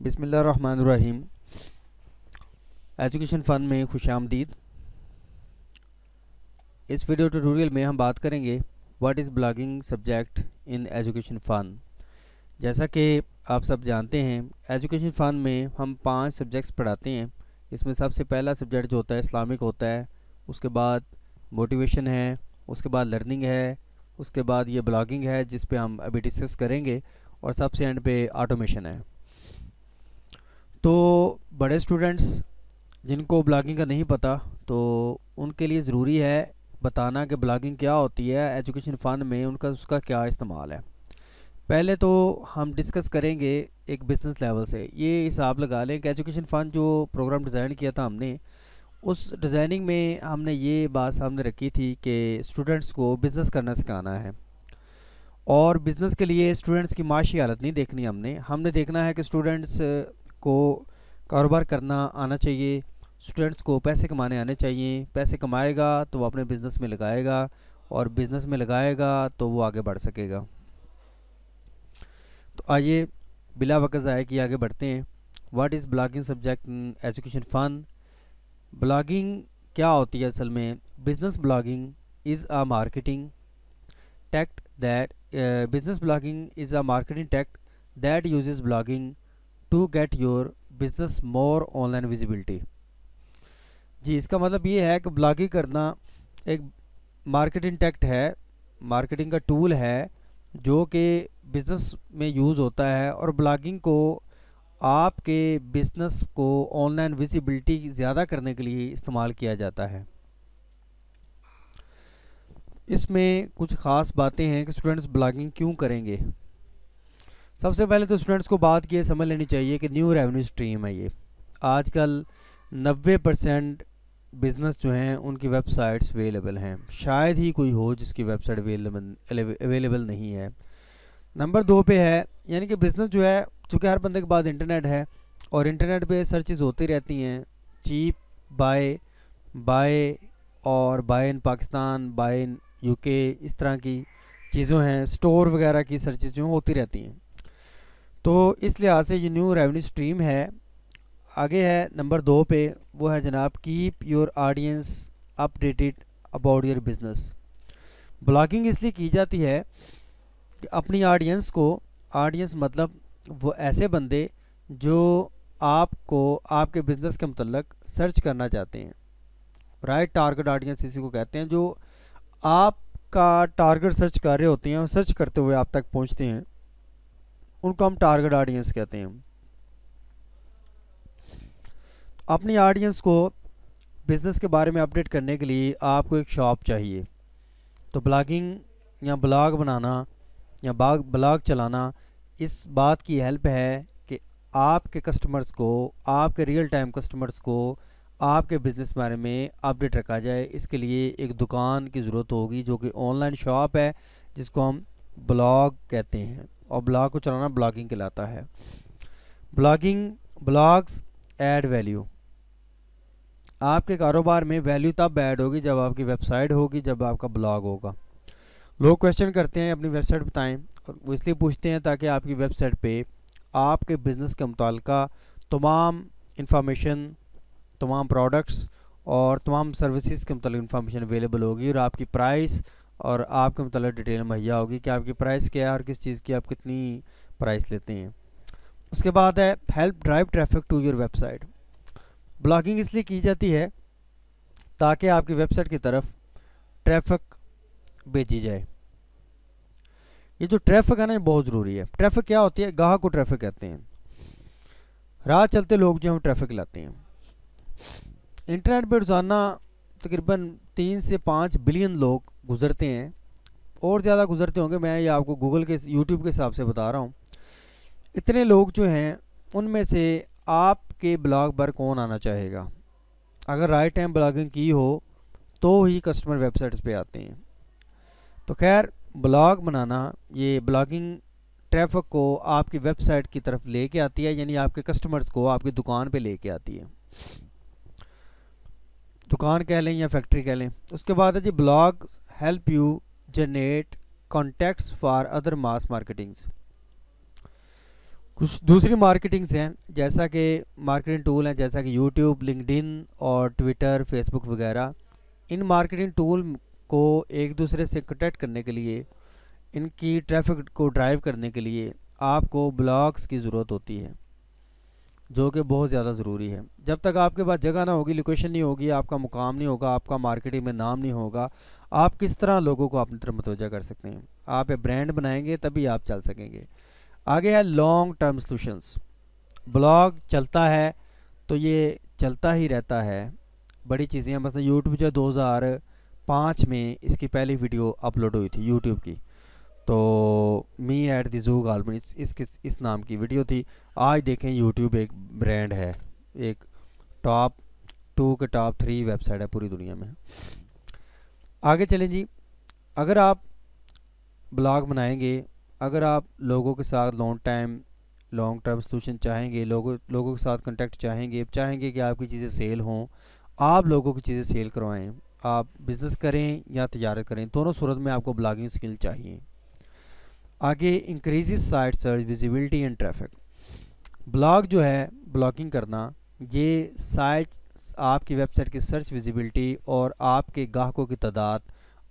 بسم اللہ الرحمن الرحیم۔ ایجوکیشن فن میں خوش آمدید۔ اس ویڈیو ٹیوٹوریل میں ہم بات کریں گے what is blogging subject in education fun. جیسا کہ آپ سب جانتے ہیں ایجوکیشن فن میں ہم 5 سبجیکٹس پڑھاتے ہیں۔ اس میں سب سے پہلا سبجیکٹ جو ہوتا ہے اسلامک ہوتا ہے، اس کے بعد موٹیویشن ہے، اس کے بعد لرننگ ہے، اس کے بعد یہ بلاگنگ ہے جس پہ ہم ابھی ڈسکس کریں گے، اور سب سے اینڈ پہ آٹومیشن ہے۔ تو بڑے اسٹوڈنٹس جن کو بلاگنگ کا نہیں پتہ تو ان کے لیے ضروری ہے بتانا کہ بلاگنگ کیا ہوتی ہے ایجوکیشن فن میں، اس کا کیا استعمال ہے۔ پہلے تو ہم ڈسکس کریں گے ایک بزنس لیول سے۔ یہ حساب لگا لیں کہ ایجوکیشن فن جو پروگرام ڈیزائن کیا تھا ہم نے، اس ڈیزائننگ میں ہم نے یہ بات سامنے رکھی تھی کہ اسٹوڈنٹس کو بزنس کرنا سکھانا ہے، اور بزنس کے لیے اسٹوڈنٹس کی معاشی حالت نہیں دیکھنی ہم نے دیکھنا ہے کہ اسٹوڈنٹس کو کاروبار کرنا آنا چاہیے، اسٹوڈنٹس کو پیسے کمانے آنے چاہیے۔ پیسے کمائے گا تو وہ اپنے بزنس میں لگائے گا، اور بزنس میں لگائے گا تو وہ آگے بڑھ سکے گا۔ تو آئیے بلا وقت ضائع کیے آگے بڑھتے ہیں۔ What is blogging subject in education fun. Blogging کیا ہوتی ہے اصل میں؟ Business blogging is a marketing tact that business blogging is a marketing tact that uses blogging to get your business more online visibility. جی، اس کا مطلب یہ ہے کہ بلاگنگ کرنا ایک مارکیٹنگ ٹیکٹ ہے، مارکیٹنگ کا ٹول ہے جو کہ بزنس میں یوز ہوتا ہے، اور بلاگنگ کو آپ کے بزنس کو آن لائن ویزیبلٹی زیادہ کرنے کے لیے استعمال کیا جاتا ہے۔ اس میں کچھ خاص باتیں ہیں کہ اسٹوڈنٹس بلاگنگ کیوں کریں گے۔ سب سے پہلے تو اسٹوڈنٹس کو بات یہ سمجھ لینی چاہیے کہ نیو ریونیو اسٹریم ہے۔ یہ آج کل 90% بزنس جو ہیں ان کی ویب سائٹس اویلیبل ہیں، شاید ہی کوئی ہو جس کی ویب سائٹ اویلیبل نہیں ہے۔ نمبر 2 پہ ہے، یعنی کہ بزنس جو ہے، چونکہ ہر بندے کے بعد انٹرنیٹ ہے، اور انٹرنیٹ پہ سرچز ہوتی رہتی ہیں، چیپ بائی اور by in Pakistan, by in UK، اس طرح کی چیزوں ہیں، سٹور وغیرہ کی سرچز جو ہوتی رہتی ہیں۔ تو اس لحاظ سے یہ نیو ریونیو اسٹریم ہے۔ آگے ہے نمبر 2 پہ، وہ ہے جناب keep your audience updated about your business. Blogging اس لیے کی جاتی ہے کہ اپنی آڈینس کو، آڈینس مطلب وہ ایسے بندے جو آپ کو آپ کے بزنس کے متعلق سرچ کرنا چاہتے ہیں، رائٹ ٹارگٹ آڈینس اسی کو کہتے ہیں، جو آپ کا ٹارگٹ سرچ کر رہے ہوتے ہیں اور سرچ کرتے ہوئے آپ تک پہنچتے ہیں، ان کو ہم ٹارگٹ آڈینس کہتے ہیں۔ اپنی آڈینس کو بزنس کے بارے میں اپڈیٹ کرنے کے لیے آپ کو ایک شاپ چاہیے۔ تو بلاگنگ یا بلاگ بنانا یا بلاگ چلانا اس بات کی ہیلپ ہے کہ آپ کے کسٹمرز کو، آپ کے ریئل ٹائم کسٹمرز کو آپ کے بزنس بارے میں اپڈیٹ رکھا جائے۔ اس کے لیے ایک دکان کی ضرورت ہوگی جو کہ آن لائن شاپ ہے، جس کو ہم بلاگ کہتے ہیں، اور بلاگ کو چلانا بلاگنگ کہلاتا ہے۔ Blogs add value. آپ کے کاروبار میں ویلیو تب ایڈ ہوگی جب آپ کی ویب سائٹ ہوگی، جب آپ کا بلاگ ہوگا۔ لوگ کویشچن کرتے ہیں اپنی ویب سائٹ بتائیں، اور وہ اس لیے پوچھتے ہیں تاکہ آپ کی ویب سائٹ پہ آپ کے بزنس کے متعلقہ تمام انفارمیشن، تمام پروڈکٹس اور تمام سروسز کے متعلق انفارمیشن اویلیبل ہوگی، اور آپ کی پرائس اور آپ کے متعلق ڈیٹیل مہیا ہوگی کہ آپ کی پرائس کیا ہے اور کس چیز کی آپ کتنی پرائس لیتے ہیں۔ اس کے بعد ہے help drive traffic to your website. Blogging اس لیے کی جاتی ہے تاکہ آپ کی ویب سائٹ کی طرف ٹریفک بھیجی جائے۔ یہ جو ٹریفک ہے نا، یہ بہت ضروری ہے۔ ٹریفک کیا ہوتی ہے؟ گاہک کو ٹریفک کہتے ہیں۔ راہ چلتے لوگ جو ہیں ٹریفک لاتے ہیں۔ انٹرنیٹ پہ روزانہ تقریباً 3 سے 5 بلین لوگ گزرتے ہیں، اور زیادہ گزرتے ہوں گے، میں یہ آپ کو گوگل کے یوٹیوب کے حساب سے بتا رہا ہوں۔ اتنے لوگ جو ہیں ان میں سے آپ کے بلاگ پر کون آنا چاہے گا؟ اگر رائٹ ٹائم بلاگنگ کی ہو تو ہی کسٹمر ویب سائٹس پہ آتے ہیں۔ تو خیر، بلاگ بنانا، یہ بلاگنگ ٹریفک کو آپ کی ویب سائٹ کی طرف لے کے آتی ہے، یعنی آپ کے کسٹمرز کو آپ کی دکان پہ لے کے آتی ہے، دکان کہہ لیں یا فیکٹری کہہ لیں۔ اس کے بعد ہے جی blog help you generate contacts for other mass marketings. कुछ दूसरी मार्केटिंग्स हैं, जैसा कि मार्केटिंग टूल हैं जैसा कि यूट्यूब, लिंक्डइन और ट्विटर, फेसबुक वगैरह। इन मार्केटिंग टूल को एक दूसरे से कनेक्ट करने के लिए, इनकी ट्रैफिक को ड्राइव करने के लिए आपको ब्लॉग्स की ज़रूरत होती है, जो कि बहुत ज़्यादा ज़रूरी है। जब तक आपके पास जगह ना होगी, लोकेशन नहीं होगी, आपका मुकाम नहीं होगा, आपका मार्केटिंग में नाम नहीं होगा, आप किस तरह लोगों को अपनी तरफ मुतवज्जा कर सकते हैं? आप एक ब्रांड बनाएंगे तभी आप चल सकेंगे। आगे है लॉन्ग टर्म सॉल्यूशंस। ब्लॉग चलता है तो ये चलता ही रहता है, बड़ी चीज़ें हैं। मतलब यूट्यूब जो 2005 में इसकी पहली वीडियो अपलोड हुई थी यूट्यूब की, तो me at the zoo garden इस नाम की वीडियो थी। आज देखें यूट्यूब एक ब्रांड है, एक टॉप 2 के टॉप 3 वेबसाइट है पूरी दुनिया में। आगे चलें जी, अगर आप ब्लॉग बनाएंगे, अगर आप लोगों के साथ लॉन्ग टर्म सॉल्यूशन चाहेंगे, लोगों के साथ कांटेक्ट चाहेंगे कि आपकी चीज़ें सेल हों, आप लोगों की चीज़ें सेल करवाएं, आप बिज़नेस करें या तजारत करें, दोनों सूरत में आपको ब्लॉगिंग स्किल चाहिए। आगे increases site search visibility and traffic. Blog जो है, ब्लॉगिंग करना, ये साइट आपकी वेबसाइट की सर्च विजिबिलिटी और आपके ग्राहकों की तादाद,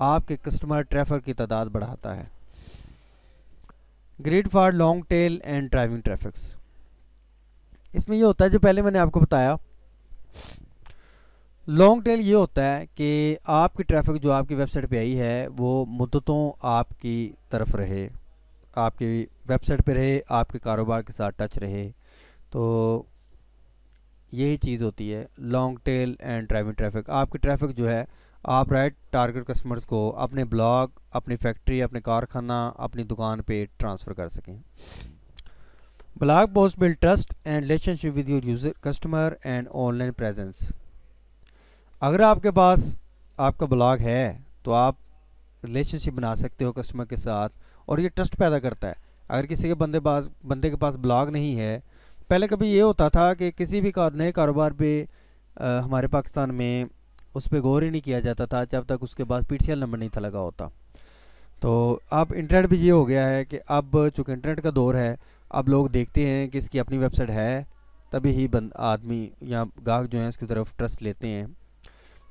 आपके कस्टमर ट्रैफिक की तादाद बढ़ाता है। Grade for long tail and driving traffics. इसमें ये होता है, जो पहले मैंने आपको बताया, लॉन्ग टेल ये होता है कि आपकी ट्रैफिक जो आपकी वेबसाइट पे आई है वो मुद्दतों आपकी तरफ रहे, आपकी वेबसाइट पे रहे, आपके कारोबार के साथ टच रहे। तो यही चीज़ होती है long tail and driving traffic. आपकी ट्रैफिक जो है, आप राइट टारगेट कस्टमर्स को अपने ब्लॉग, अपनी फैक्ट्री, अपने कारखाना, अपनी दुकान पे ट्रांसफ़र कर सकें। Blog post build trust and relationship with your user, customer and online presence. अगर आपके पास आपका ब्लॉग है तो आप रिलेशनशिप बना सकते हो कस्टमर के साथ, और ये ट्रस्ट पैदा करता है। अगर किसी के बंदे के पास ब्लॉग नहीं है, पहले कभी ये होता था कि किसी भी नए कारोबार पे हमारे पाकिस्तान में उस पर गौर ही नहीं किया जाता था जब तक उसके पास PTCL नंबर नहीं था लगा होता। तो अब इंटरनेट भी ये हो गया है कि अब चूँकि इंटरनेट का दौर है, अब लोग देखते हैं कि इसकी अपनी वेबसाइट है, तभी ही आदमी या ग्राहक जो है उसकी तरफ ट्रस्ट लेते हैं।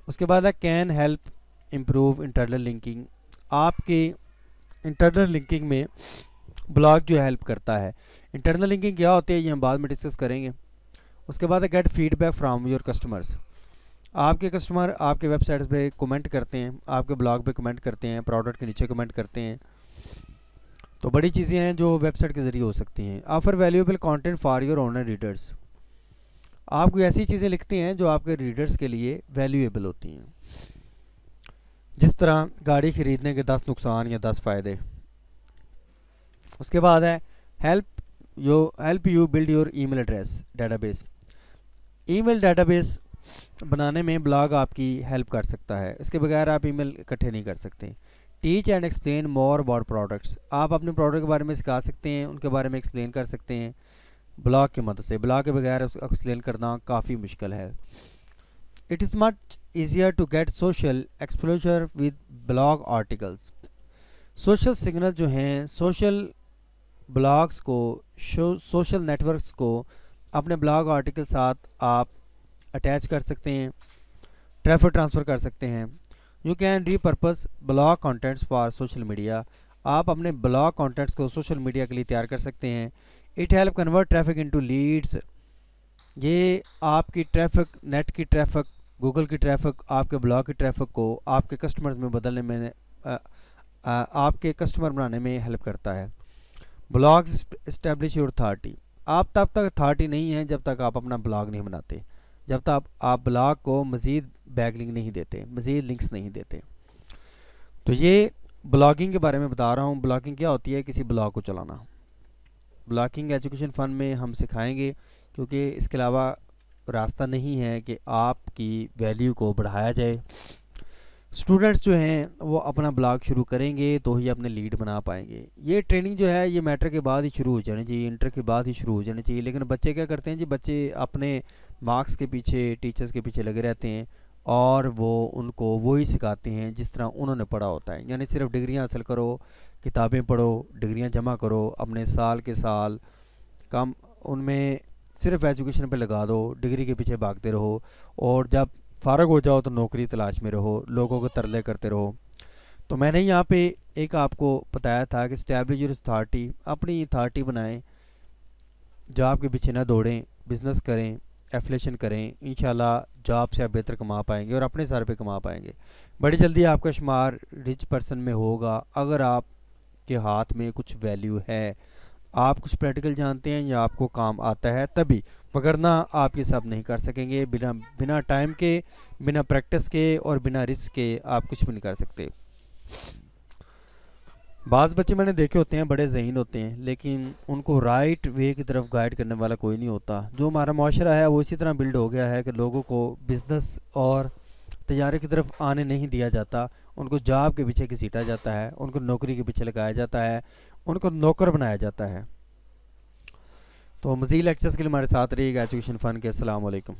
उसके बाद है can help improve internal linking. आपकी इंटरनल लिंकिंग में ब्लॉग जो हेल्प करता है। इंटरनल लिंकिंग क्या होती है ये हम बाद में डिस्कस करेंगे। उसके बाद है gate feedback from your customers. आपके कस्टमर आपके वेबसाइट पे कमेंट करते हैं, आपके ब्लॉग पे कमेंट करते हैं, प्रोडक्ट के नीचे कमेंट करते हैं। तो बड़ी चीज़ें हैं जो वेबसाइट के ज़रिए हो सकती हैं। Offer valuable content for your online readers. आप कोई ऐसी चीज़ें लिखते हैं जो आपके रीडर्स के लिए वैल्यूएबल होती हैं, जिस तरह गाड़ी खरीदने के 10 नुकसान या 10 फ़ायदे। उसके बाद है help you build your email address database. Email database बनाने में ब्लॉग आपकी हेल्प कर सकता है, इसके बगैर आप ईमेल इकट्ठे नहीं कर सकते। Teach and explain more about products. आप अपने प्रोडक्ट के बारे में सिखा सकते हैं, उनके बारे में एक्सप्लेन कर सकते हैं ब्लॉग की मदद से। ब्लॉग के बगैर एक्सप्लेन करना काफ़ी मुश्किल है। It is much easier to get social exposure with blog articles. Social signal जो हैं, सोशल ब्लॉग्स को, सोशल नेटवर्क्स को अपने ब्लॉग आर्टिकल साथ आप अटैच कर सकते हैं, ट्रैफिक ट्रांसफ़र कर सकते हैं। You can repurpose blog contents for social media. आप अपने ब्लॉग कंटेंट्स को सोशल मीडिया के लिए तैयार कर सकते हैं। It help convert traffic into leads. ये आपकी ट्रैफिक, नेट की ट्रैफिक, गूगल की ट्रैफिक, आपके ब्लॉग की ट्रैफिक को आपके कस्टमर्स में बदलने में, आपके कस्टमर बनाने में हेल्प करता है। Blog establish your authority. आप तब तक अथॉरिटी नहीं है जब तक आप अपना ब्लॉग नहीं बनाते, जब तक आप ब्लॉग को मज़ीद बैकलिंक नहीं देते, मज़ीद लिंक्स नहीं देते। तो ये ब्लॉगिंग के बारे में बता रहा हूँ। ब्लॉगिंग क्या होती है? किसी ब्लॉग को चलाना। ब्लॉगिंग एजुकेशन फ़न में हम सिखाएंगे, क्योंकि इसके अलावा रास्ता नहीं है कि आपकी वैल्यू को बढ़ाया जाए। स्टूडेंट्स जो हैं वो अपना ब्लॉग शुरू करेंगे तो ही अपने लीड बना पाएंगे। ये ट्रेनिंग जो है ये मैट्रिक के बाद ही शुरू हो जानी चाहिए, इंटर के बाद ही शुरू हो जानी चाहिए। लेकिन बच्चे क्या करते हैं जी, बच्चे अपने मार्क्स के पीछे, टीचर्स के पीछे लगे रहते हैं और वो उनको वही सिखाते हैं जिस तरह उन्होंने पढ़ा होता है। यानी सिर्फ डिग्रियां हासिल करो, किताबें पढ़ो, डिग्रियां जमा करो, अपने साल के साल काम उनमें सिर्फ एजुकेशन पे लगा दो, डिग्री के पीछे भागते रहो, और जब फारग हो जाओ तो नौकरी तलाश में रहो, लोगों को तरले करते रहो। तो मैंने यहाँ पे एक आपको बताया था कि स्टैब्लिश योर अथॉरिटी, अपनी अथॉरिटी बनाएं, जॉब के पीछे ना दौड़ें, बिज़नेस करें, एफिलेशन करें, इंशाल्लाह जॉब से आप बेहतर कमा पाएंगे और अपने सर पे कमा पाएंगे। बड़ी जल्दी आपका शुमार रिच पर्सन में होगा अगर आप के हाथ में कुछ वैल्यू है, आप कुछ प्रैक्टिकल जानते हैं या आपको काम आता है तभी, वगरना आप ये सब नहीं कर सकेंगे। बिना बिना टाइम के, बिना प्रैक्टिस के और बिना रिस्क के आप कुछ भी नहीं कर सकते। बाज़ बच्चे मैंने देखे होते हैं बड़े ज़हीन होते हैं, लेकिन उनको राइट वे की तरफ गाइड करने वाला कोई नहीं होता। जो हमारा माशरा है वो इसी तरह बिल्ड हो गया है कि लोगों को बिज़नेस और तजारत की तरफ आने नहीं दिया जाता, उनको जॉब के पीछे घसीटा जाता है, उनको नौकरी के पीछे लगाया जाता है, उनको नौकर बनाया जाता है। तो मज़ीद लेक्चर्स के लिए हमारे साथ रहिएगा एजुकेशन फ़न के। अस्सलाम वालेकुम।